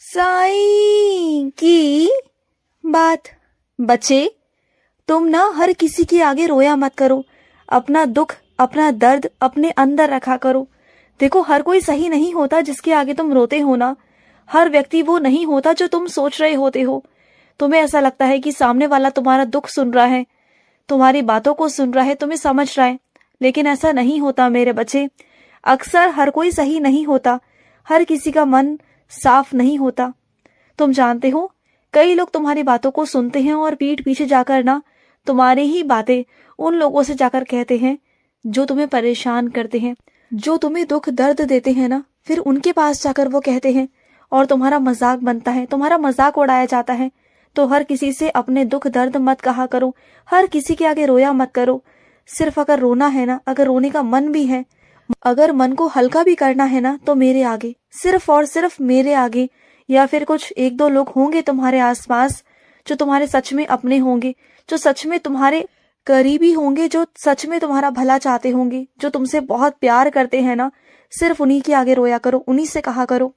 साईं की बात। बच्चे, तुम ना हर किसी के आगे रोया मत करो। अपना दुख, अपना दर्द अपने अंदर रखा करो। देखो, हर कोई सही नहीं होता जिसके आगे तुम रोते हो ना। हर व्यक्ति वो नहीं होता जो तुम सोच रहे होते हो। तुम्हें ऐसा लगता है कि सामने वाला तुम्हारा दुख सुन रहा है, तुम्हारी बातों को सुन रहा है, तुम्हें समझ रहा है, लेकिन ऐसा नहीं होता मेरे बच्चे। अक्सर हर कोई सही नहीं होता, हर किसी का मन साफ नहीं होता। तुम जानते हो, कई लोग तुम्हारी बातों को सुनते हैं और पीठ पीछे जाकर ना तुम्हारी ही बातें उन लोगों से जाकर कहते हैं जो तुम्हें परेशान करते हैं, जो तुम्हें दुख दर्द देते हैं ना, फिर उनके पास जाकर वो कहते हैं और तुम्हारा मजाक बनता है, तुम्हारा मजाक उड़ाया जाता है। तो हर किसी से अपने दुख दर्द मत कहा करो, हर किसी के आगे रोया मत करो। सिर्फ अगर रोना है ना, अगर रोने का मन भी है, अगर मन को हल्का भी करना है ना, तो मेरे आगे, सिर्फ और सिर्फ मेरे आगे, या फिर कुछ एक दो लोग होंगे तुम्हारे आसपास जो तुम्हारे सच में अपने होंगे, जो सच में तुम्हारे करीबी होंगे, जो सच में तुम्हारा भला चाहते होंगे, जो तुमसे बहुत प्यार करते हैं ना, सिर्फ उन्हीं के आगे रोया करो, उन्हीं से कहा करो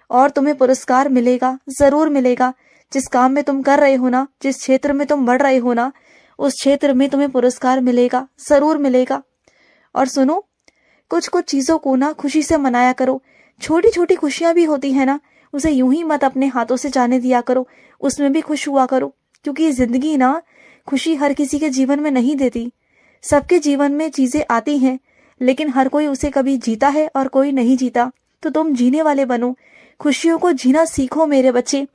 और तुम्हें पुरस्कार मिलेगा, जरूर मिलेगा। जिस काम में तुम कर रहे हो ना, जिस क्षेत्र में तुम बढ़ रहे हो ना, उस क्षेत्र में तुम्हें पुरस्कार मिलेगा, जरूर मिलेगा। और सुनो, कुछ कुछ चीजों को ना खुशी से मनाया करो। छोटी छोटी खुशियां भी होती है ना, उसे यूं ही मत अपने हाथों से जाने दिया करो, उसमें भी खुश हुआ करो। क्योंकि जिंदगी ना खुशी हर किसी के जीवन में नहीं देती। सबके जीवन में चीजें आती हैं, लेकिन हर कोई उसे कभी जीता है और कोई नहीं जीता। तो तुम जीने वाले बनो, खुशियों को जीना सीखो मेरे बच्चे।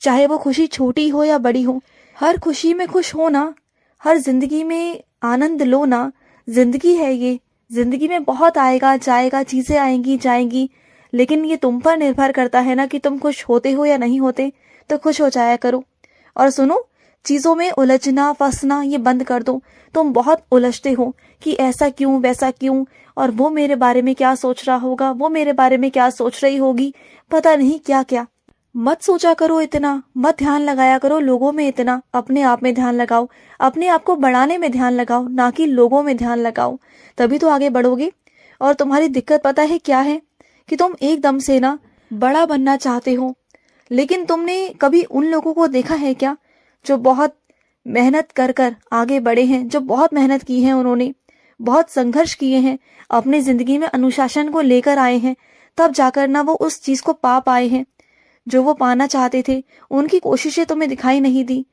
चाहे वो खुशी छोटी हो या बड़ी हो, हर खुशी में खुश हो ना, हर जिंदगी में आनंद लो ना। जिंदगी है ये, जिंदगी में बहुत आएगा जाएगा, चीजें आएंगी जाएंगी, लेकिन ये तुम पर निर्भर करता है ना कि तुम खुश होते हो या नहीं होते। तो खुश हो जाया करो। और सुनो, चीजों में उलझना फंसना ये बंद कर दो। तुम बहुत उलझते हो कि ऐसा क्यों वैसा क्यों, और वो मेरे बारे में क्या सोच रहा होगा, वो मेरे बारे में क्या सोच रही होगी, पता नहीं क्या क्या। मत सोचा करो इतना, मत ध्यान लगाया करो लोगों में इतना। अपने आप में ध्यान लगाओ, अपने आप को बढ़ाने में ध्यान लगाओ, ना कि लोगों में ध्यान लगाओ। तभी तो आगे बढ़ोगे। और तुम्हारी दिक्कत पता है क्या है, कि तुम एकदम से ना बड़ा बनना चाहते हो, लेकिन तुमने कभी उन लोगों को देखा है क्या जो बहुत मेहनत कर कर आगे बढ़े हैं, जो बहुत मेहनत की है, उन्होंने बहुत संघर्ष किए हैं, अपनी जिंदगी में अनुशासन को लेकर आए हैं, तब जाकर ना वो उस चीज को पा पाए हैं जो वो पाना चाहते थे। उनकी कोशिशें तुम्हें दिखाई नहीं दी,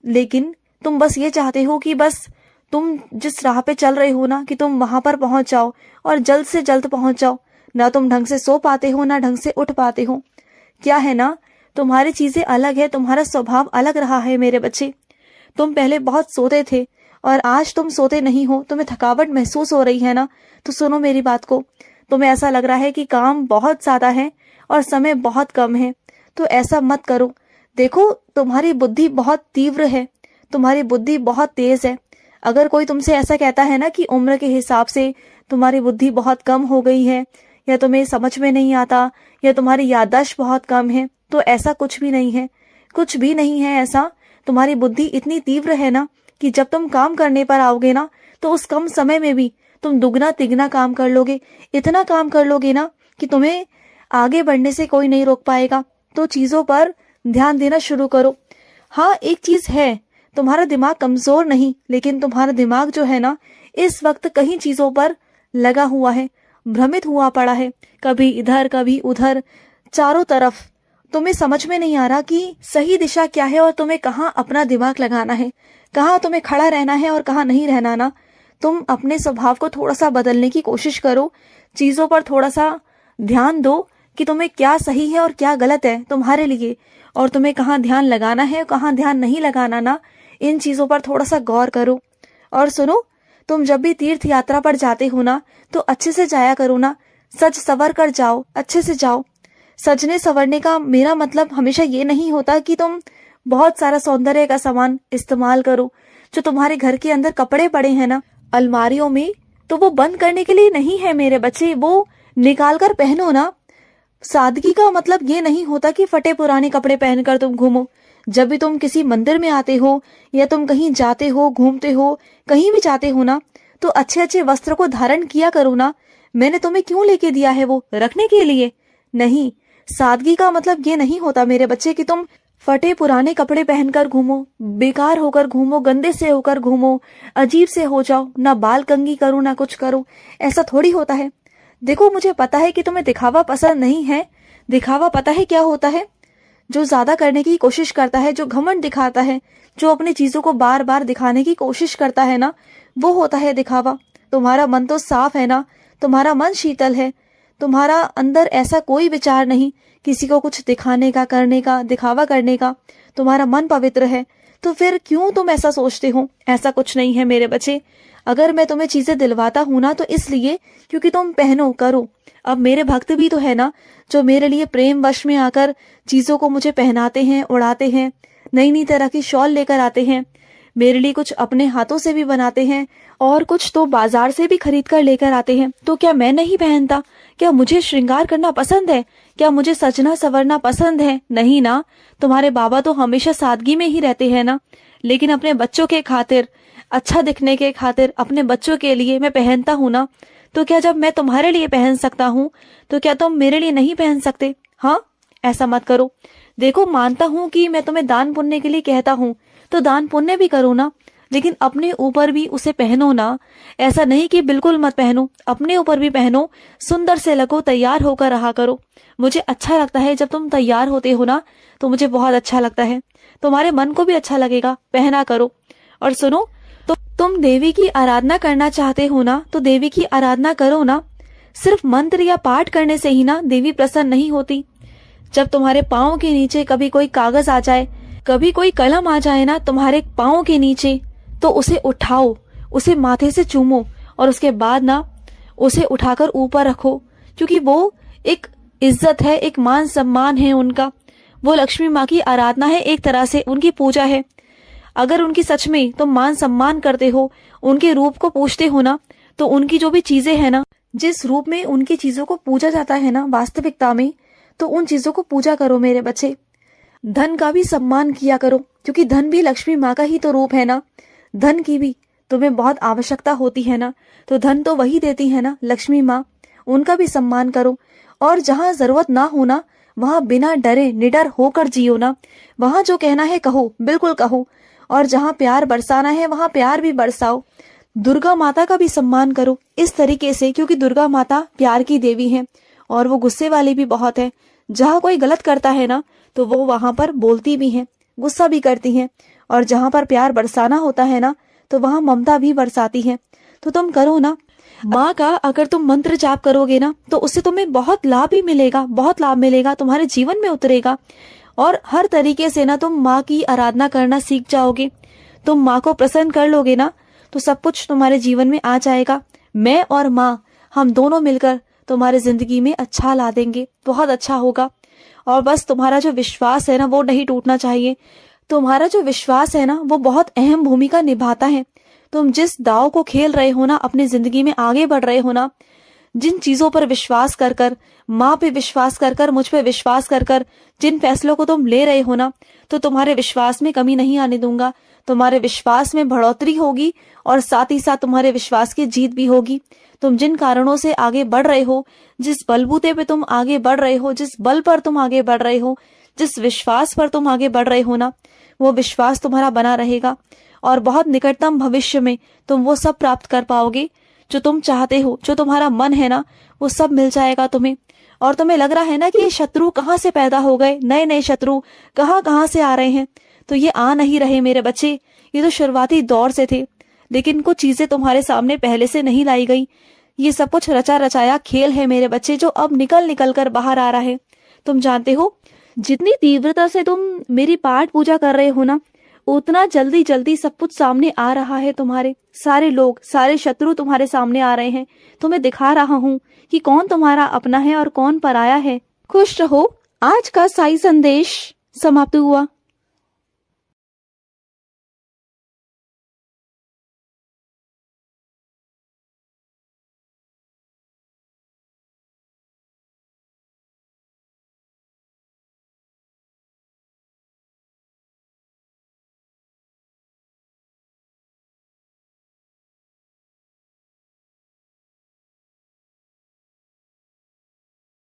लेकिन तुम बस ये चाहते हो कि बस तुम जिस राह पे चल रहे हो ना, कि तुम वहां पर पहुंच जाओ और जल्द से जल्द पहुंच जाओ। ना तुम ढंग से सो पाते हो, ना ढंग से उठ पाते हो। क्या है ना, तुम्हारी चीजें अलग है, तुम्हारा स्वभाव अलग रहा है मेरे बच्चे। तुम पहले बहुत सोते थे और आज तुम सोते नहीं हो, तुम्हें थकावट महसूस हो रही है ना, तो सुनो मेरी बात को। तुम्हें ऐसा लग रहा है कि काम बहुत ज्यादा है और समय बहुत कम है, तो ऐसा मत करो। देखो, तुम्हारी बुद्धि बहुत तीव्र है, तुम्हारी बुद्धि बहुत तेज है। अगर कोई तुमसे ऐसा कहता है ना कि उम्र के हिसाब से तुम्हारी बुद्धि बहुत कम हो गई है, या तुम्हें समझ में नहीं आता, या तुम्हारी याददाश्त बहुत कम है, तो ऐसा कुछ भी नहीं है, कुछ भी नहीं है ऐसा। तुम्हारी बुद्धि इतनी तीव्र है ना कि जब तुम काम करने पर आओगे ना, तो उस कम समय में भी तुम दुगना तिगना काम कर लोगे। इतना काम कर लोगे ना कि तुम्हें आगे बढ़ने से कोई नहीं रोक पाएगा। तो चीजों पर ध्यान देना शुरू करो। हाँ, एक चीज है, तुम्हारा दिमाग कमजोर नहीं, लेकिन तुम्हारा दिमाग जो है ना, इस वक्त कहीं चीजों पर लगा हुआ है, भ्रमित हुआ पड़ा है, कभी इधर कभी उधर, चारों तरफ। तुम्हें समझ में नहीं आ रहा कि सही दिशा क्या है और तुम्हें कहाँ अपना दिमाग लगाना है, कहाँ तुम्हें खड़ा रहना है और कहाँ नहीं रहना ना। तुम अपने स्वभाव को थोड़ा सा बदलने की कोशिश करो, चीजों पर थोड़ा सा ध्यान दो कि तुम्हें क्या सही है और क्या गलत है तुम्हारे लिए, और तुम्हें कहाँ ध्यान लगाना है और कहाँ ध्यान नहीं लगाना ना। इन चीजों पर थोड़ा सा गौर करो। और सुनो, तुम जब भी तीर्थ यात्रा पर जाते हो ना, तो अच्छे से जाया करो ना, सज सवर कर जाओ, अच्छे से जाओ। सजने संवरने का मेरा मतलब हमेशा ये नहीं होता कि तुम बहुत सारा सौंदर्य का सामान इस्तेमाल करो। जो तुम्हारे घर के अंदर कपड़े पड़े हैं ना अलमारियों में, तो वो बंद करने के लिए नहीं है मेरे बच्चे, वो निकाल कर पहनो ना। सादगी का मतलब ये नहीं होता कि फटे पुराने कपड़े पहनकर तुम घूमो। जब भी तुम किसी मंदिर में आते हो, या तुम कहीं जाते हो, घूमते हो, कहीं भी जाते हो ना, तो अच्छे अच्छे वस्त्र को धारण किया करो ना। मैंने तुम्हें क्यों लेके दिया है, वो रखने के लिए नहीं। सादगी का मतलब ये नहीं होता मेरे बच्चे कि तुम फटे पुराने कपड़े पहनकर घूमो, बेकार होकर घूमो, गंदे से होकर घूमो, अजीब से हो जाओ, ना बाल कंघी करो ना कुछ करो। ऐसा थोड़ी होता है। देखो मुझे पता है कि तुम्हें दिखावा पसंद नहीं है। दिखावा पता है क्या होता है? जो ज्यादा करने की कोशिश करता है, जो घमंड दिखाता है, जो अपनी चीजों को बार बार दिखाने की कोशिश करता है ना, वो होता है दिखावा। तुम्हारा मन तो साफ है ना, तुम्हारा मन शीतल है, तुम्हारा अंदर ऐसा कोई विचार नहीं किसी को कुछ दिखाने का, करने का, दिखावा करने का। तुम्हारा मन पवित्र है, तो फिर क्यों तुम ऐसा सोचते हो? ऐसा कुछ नहीं है मेरे बच्चे। अगर मैं तुम्हें चीजें दिलवाता हूं ना, तो इसलिए क्योंकि तुम पहनो, करो। अब मेरे भक्त भी तो है ना, जो मेरे लिए प्रेम वश में आकर चीजों को मुझे पहनाते हैं, उड़ाते हैं, नई नई तरह की शॉल लेकर आते हैं, मेरे लिए कुछ अपने हाथों से भी बनाते हैं और कुछ तो बाजार से भी खरीद कर लेकर आते हैं। तो क्या मैं नहीं पहनता? क्या मुझे श्रृंगार करना पसंद है? क्या मुझे सजना संवरना पसंद है? नहीं ना। तुम्हारे बाबा तो हमेशा सादगी में ही रहते हैं ना। लेकिन अपने बच्चों के खातिर, अच्छा दिखने के खातिर, अपने बच्चों के लिए मैं पहनता हूँ ना। तो क्या जब मैं तुम्हारे लिए पहन सकता हूँ, तो क्या तुम मेरे लिए नहीं पहन सकते? हाँ, ऐसा मत करो। देखो, मानता हूँ कि मैं तुम्हें दान पुण्य के लिए कहता हूँ, तो दान पुण्य भी करो ना, लेकिन अपने ऊपर भी उसे पहनो ना। ऐसा नहीं कि बिल्कुल मत पहनो, अपने ऊपर भी पहनो। सुंदर से लगो, तैयार होकर रहा करो। मुझे अच्छा लगता है जब तुम तैयार होते हो ना, तो मुझे बहुत अच्छा लगता है। तुम्हारे मन को भी अच्छा लगेगा, पहना करो। और सुनो, तो तुम देवी की आराधना करना चाहते हो ना, तो देवी की आराधना करो ना। सिर्फ मंत्र या पाठ करने से ही ना देवी प्रसन्न नहीं होती। जब तुम्हारे पाँव के नीचे कभी कोई कागज आ जाए, कभी कोई कलम आ जाए ना तुम्हारे पाँव के नीचे, तो उसे उठाओ, उसे माथे से चूमो और उसके बाद ना उसे उठाकर ऊपर रखो, क्योंकि वो एक इज्जत है, एक मान सम्मान है उनका। वो लक्ष्मी माँ की आराधना है, एक तरह से उनकी पूजा है। अगर उनकी सच में तुम मान सम्मान करते हो, उनके रूप को पूजते हो ना, तो उनकी जो भी चीजें है ना, जिस रूप में उनकी चीजों को पूजा जाता है ना वास्तविकता में, तो उन चीजों को पूजा करो मेरे बच्चे। धन का भी सम्मान किया करो, क्योंकि धन भी लक्ष्मी माँ का ही तो रूप है ना। धन की भी तुम्हें बहुत आवश्यकता होती है ना, तो धन तो वही देती है ना, लक्ष्मी माँ। उनका भी सम्मान करो। और जहाँ जरूरत ना हो ना, वहाँ बिना डरे निडर होकर जियो ना। वहाँ जो कहना है कहो, बिल्कुल कहो। और जहाँ प्यार बरसाना है, वहाँ प्यार भी बरसाओ। दुर्गा माता का भी सम्मान करो इस तरीके से, क्योंकि दुर्गा माता प्यार की देवी है और वो गुस्से वाली भी बहुत है। जहाँ कोई गलत करता है ना, तो वो वहां पर बोलती भी है, गुस्सा भी करती है। और जहां पर प्यार बरसाना होता है ना, तो वहां ममता भी बरसाती है। तो तुम करो ना माँ का। अगर तुम मंत्र जाप करोगे ना, तो उससे तुम्हें बहुत लाभ ही मिलेगा, बहुत लाभ मिलेगा, तुम्हारे जीवन में उतरेगा। और हर तरीके से ना तुम माँ की आराधना करना सीख जाओगे। तुम माँ को प्रसन्न कर लोगे ना, तो सब कुछ तुम्हारे जीवन में आ जाएगा। मैं और माँ, हम दोनों मिलकर तुम्हारे जिंदगी में अच्छा ला देंगे, बहुत अच्छा होगा। और बस तुम्हारा जो विश्वास है ना, वो नहीं टूटना चाहिए। तुम्हारा जो विश्वास है ना, वो बहुत अहम भूमिका निभाता है। तुम जिस दाव को खेल रहे हो ना, अपनी जिंदगी में आगे बढ़ रहे हो ना, जिन चीजों पर विश्वास कर कर, माँ पे विश्वास कर कर, मुझ पे विश्वास कर कर, जिन फैसलों को तुम ले रहे हो ना, तो तुम्हारे विश्वास में कमी नहीं आने दूंगा। तुम्हारे विश्वास में बढ़ोतरी होगी और साथ ही साथ तुम्हारे विश्वास की जीत भी होगी। तुम जिन कारणों से आगे बढ़ रहे हो, जिस बलबूते पे तुम आगे बढ़ रहे हो, जिस बल पर तुम आगे बढ़ रहे हो, जिस विश्वास पर तुम आगे बढ़ रहे हो ना, वो विश्वास तुम्हारा बना रहेगा। और बहुत निकटतम भविष्य में तुम वो सब प्राप्त कर पाओगे जो तुम चाहते हो। जो तुम्हारा मन है ना, वो सब मिल जाएगा तुम्हें। और तुम्हें लग रहा है ना कि ये शत्रु कहाँ से पैदा हो गए, नए नए शत्रु कहाँ से आ रहे हैं, तो ये आ नहीं रहे मेरे बच्चे। ये तो शुरुआती दौर से थे, लेकिन कुछ चीजें तुम्हारे सामने पहले से नहीं लाई गई। ये सब कुछ रचा रचाया खेल है मेरे बच्चे, जो अब निकल निकल कर बाहर आ रहा है। तुम जानते हो, जितनी तीव्रता से तुम मेरी पाठ पूजा कर रहे हो ना, उतना जल्दी जल्दी सब कुछ सामने आ रहा है। तुम्हारे सारे लोग, सारे शत्रु तुम्हारे सामने आ रहे हैं। तुम्हें दिखा रहा हूँ कि कौन तुम्हारा अपना है और कौन पराया है। खुश रहो। आज का साई संदेश समाप्त हुआ।